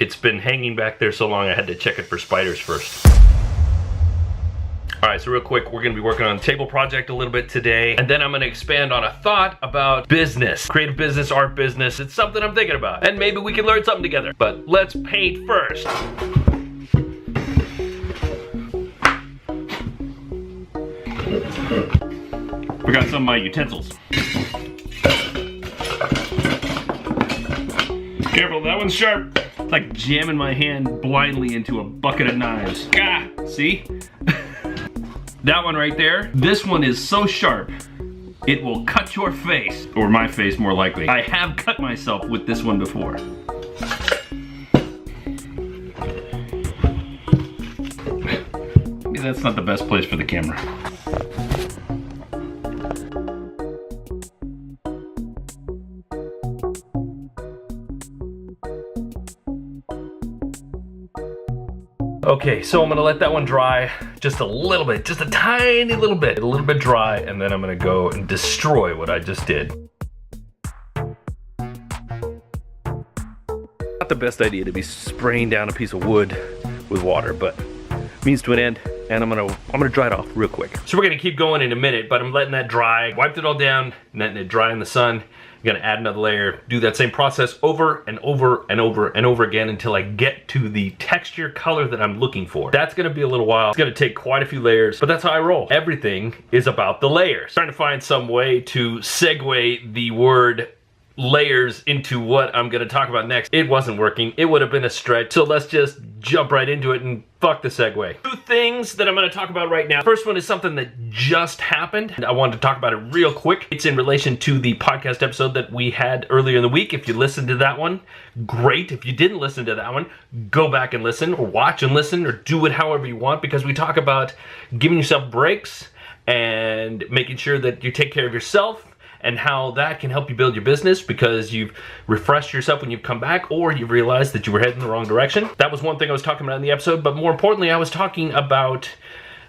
It's been hanging back there so long I had to check it for spiders first. All right, so real quick, we're gonna be working on a table project a little bit today, and then I'm gonna expand on a thought about business, creative business, art business. It's something I'm thinking about, and maybe we can learn something together. But let's paint first. Forgot some of my utensils. Careful, that one's sharp. It's like jamming my hand blindly into a bucket of knives. Gah, see? That one right there, this one is so sharp, it will cut your face, or my face more likely. I have cut myself with this one before. Maybe that's not the best place for the camera. Okay, so I'm gonna let that one dry just a little bit, just a tiny little bit dry, and then I'm gonna go and destroy what I just did. Not the best idea to be spraying down a piece of wood with water, but means to an end, and I'm gonna dry it off real quick. So we're gonna keep going in a minute, but I'm letting that dry. Wiped it all down, letting it dry in the sun. I'm gonna add another layer, do that same process over and over and over and over again until I get to the texture color that I'm looking for. That's gonna be a little while. It's gonna take quite a few layers, but that's how I roll. Everything is about the layers. Trying to find some way to segue the word layers into what I'm gonna talk about next. It wasn't working. It would have been a stretch. So let's just jump right into it and fuck the segue. Two things that I'm gonna talk about right now. First one is something that just happened. I wanted to talk about it real quick. It's in relation to the podcast episode that we had earlier in the week. If you listened to that one, great. If you didn't listen to that one, go back and listen, or watch and listen, or do it however you want, because we talk about giving yourself breaks and making sure that you take care of yourself, and how that can help you build your business because you've refreshed yourself when you've come back, or you realized that you were heading the wrong direction. That was one thing I was talking about in the episode, but more importantly, I was talking about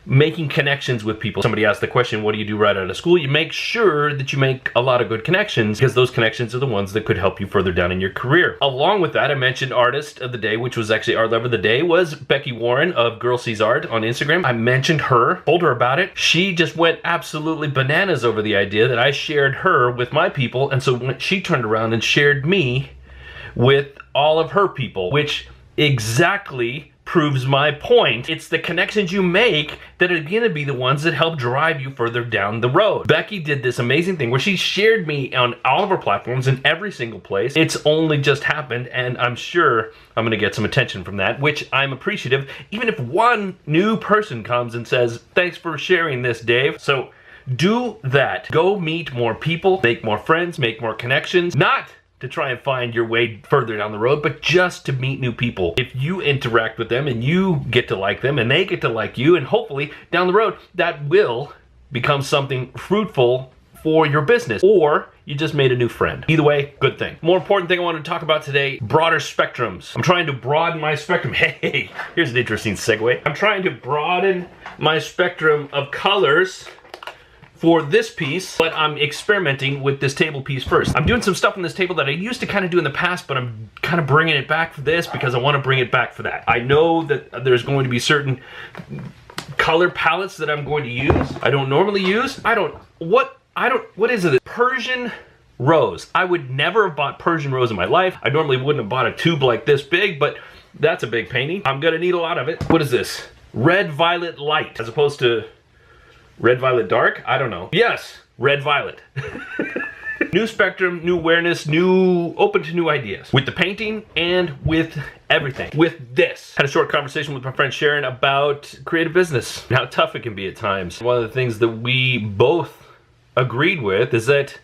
making connections with people. Somebody asked the question, what do you do right out of school? You make sure that you make a lot of good connections, because those connections are the ones that could help you further down in your career. Along with that, I mentioned Artist of the Day, which was actually our Love of the Day, was Becky Warren of Girl Sees Art on Instagram. I mentioned her, told her about it. She just went absolutely bananas over the idea that I shared her with my people, and so she turned around and shared me with all of her people, which exactly proves my point. It's the connections you make that are gonna be the ones that help drive you further down the road. Becky did this amazing thing where she shared me on all of her platforms in every single place. It's only just happened, and I'm sure I'm gonna get some attention from that, which I'm appreciative, even if one new person comes and says, thanks for sharing this, Dave. So do that. Go meet more people, make more friends, make more connections, not to try and find your way further down the road, but just to meet new people. If you interact with them and you get to like them and they get to like you, and hopefully down the road that will become something fruitful for your business, or you just made a new friend. Either way, good thing. More important thing I want to talk about today, broader spectrums. I'm trying to broaden my spectrum. Hey, here's an interesting segue. I'm trying to broaden my spectrum of colors for this piece, but I'm experimenting with this table piece first. I'm doing some stuff on this table that I used to kind of do in the past, but I'm kind of bringing it back for this because I want to bring it back for that. I know that there's going to be certain color palettes that I'm going to use. I don't normally use. What is it? Persian rose. I would never have bought Persian rose in my life. I normally wouldn't have bought a tube like this big, but that's a big painting. I'm gonna need a lot of it. What is this? Red violet light, as opposed to red violet dark? I don't know. Yes, red violet. New spectrum, new awareness, open to new ideas. With the painting and with everything. With this. Had a short conversation with my friend Sharon about creative business and how tough it can be at times. One of the things that we both agreed with is that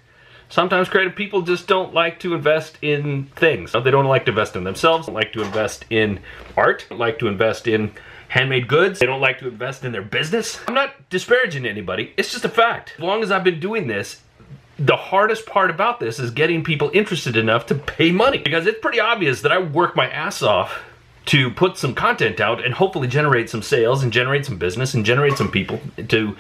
sometimes creative people just don't like to invest in things. They don't like to invest in themselves, don't like to invest in art, don't like to invest in handmade goods. They don't like to invest in their business. I'm not disparaging anybody. It's just a fact. As long as I've been doing this, the hardest part about this is getting people interested enough to pay money. Because it's pretty obvious that I work my ass off to put some content out and hopefully generate some sales and generate some business and generate some people to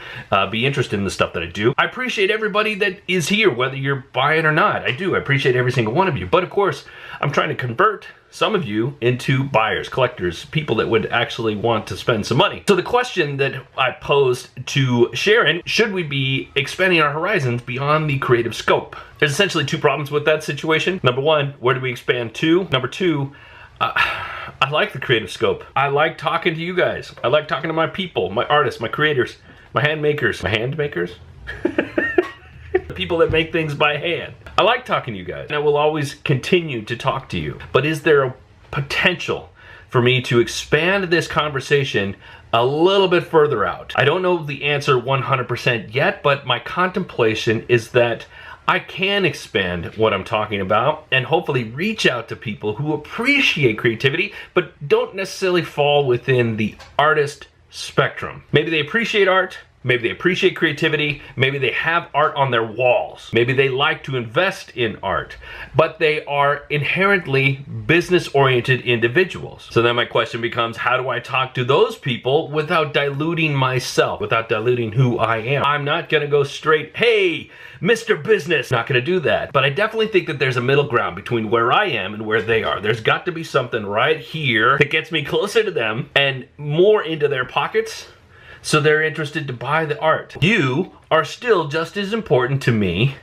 be interested in the stuff that I do. I appreciate everybody that is here, whether you're buying or not. I do. I appreciate every single one of you. But of course, I'm trying to convert some of you into buyers, collectors, people that would actually want to spend some money. So the question that I posed to Sharon, should we be expanding our horizons beyond the creative scope? There's essentially two problems with that situation. Number one, where do we expand to? Number two, I like the creative scope. I like talking to you guys. I like talking to my people, my artists, my creators, my hand makers. My hand makers? The people that make things by hand. I like talking to you guys, and I will always continue to talk to you. But is there a potential for me to expand this conversation a little bit further out? I don't know the answer 100% yet, but my contemplation is that I can expand what I'm talking about and hopefully reach out to people who appreciate creativity but don't necessarily fall within the artist spectrum. Maybe they appreciate art, maybe they appreciate creativity, maybe they have art on their walls, maybe they like to invest in art, but they are inherently business-oriented individuals. So then my question becomes, how do I talk to those people without diluting myself, without diluting who I am? I'm not gonna go straight, hey, Mr. Business. Not gonna do that. But I definitely think that there's a middle ground between where I am and where they are. There's got to be something right here that gets me closer to them and more into their pockets, so they're interested to buy the art. You are still just as important to me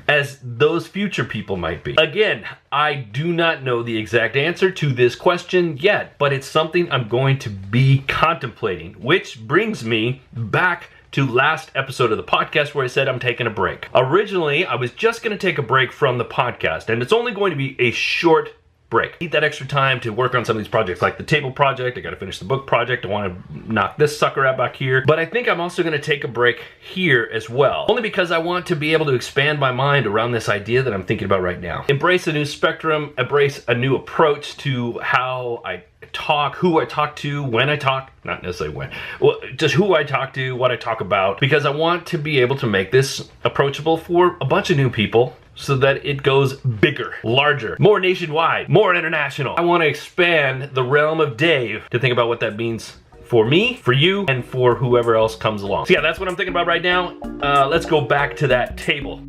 as those future people might be. Again, I do not know the exact answer to this question yet, but it's something I'm going to be contemplating, which brings me back to last episode of the podcast where I said I'm taking a break. Originally, I was just gonna take a break from the podcast, and it's only going to be a short break. I need that extra time to work on some of these projects, like the table project. I gotta finish the book project. I wanna knock this sucker out back here. But I think I'm also gonna take a break here as well. Only because I want to be able to expand my mind around this idea that I'm thinking about right now. Embrace a new spectrum, embrace a new approach to how I talk, who I talk to, when I talk, not necessarily when, well, just who I talk to, what I talk about, because I want to be able to make this approachable for a bunch of new people so that it goes bigger, larger, more nationwide, more international. I want to expand the realm of Dave to think about what that means for me, for you, and for whoever else comes along. So yeah, that's what I'm thinking about right now. Let's go back to that table.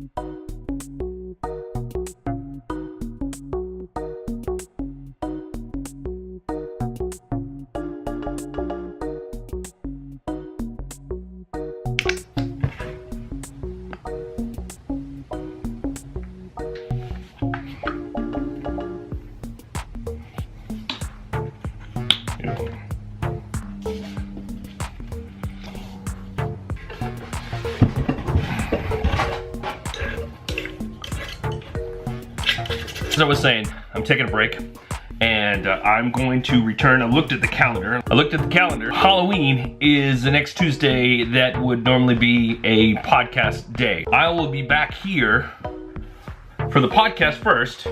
As I was saying, I'm taking a break, and I'm going to return. I looked at the calendar. Halloween is the next Tuesday. That would normally be a podcast day. I will be back here for the podcast first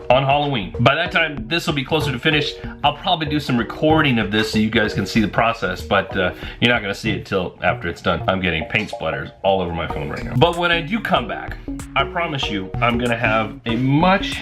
on Halloween. By that time, this will be closer to finished. I'll probably do some recording of this so you guys can see the process, but you're not gonna see it till after it's done. I'm getting paint splatters all over my phone right now. But when I do come back, I promise you, I'm gonna have a much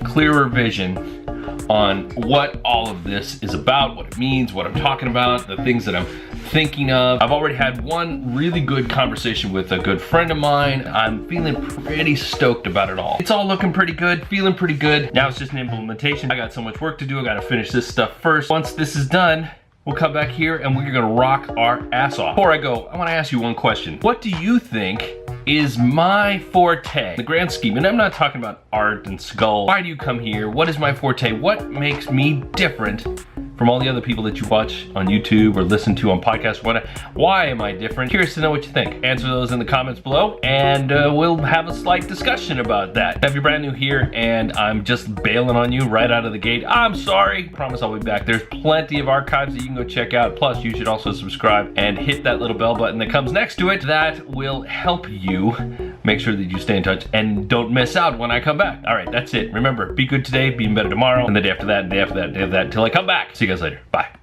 clearer vision on what all of this is about, what it means, what I'm talking about, the things that I'm thinking of. I've already had one really good conversation with a good friend of mine. I'm feeling pretty stoked about it all. It's all looking pretty good, feeling pretty good. Now it's just an implementation. I got so much work to do. I gotta finish this stuff first. Once this is done, we'll come back here and we're gonna rock our ass off. Before I go, I wanna ask you one question. What do you think is my forte? The grand scheme, and I'm not talking about art and skull. Why do you come here? What is my forte? What makes me different from all the other people that you watch on YouTube or listen to on podcasts? Why am I different? Curious to know what you think. Answer those in the comments below, and we'll have a slight discussion about that. If you're brand new here and I'm just bailing on you right out of the gate, I'm sorry. Promise I'll be back. There's plenty of archives that you can go check out. Plus, you should also subscribe and hit that little bell button that comes next to it. That will help you make sure that you stay in touch and don't miss out when I come back. All right, that's it. Remember, be good today, be better tomorrow, and the day after that, and the day after that, and the day after that, until I come back. See you guys later. Bye.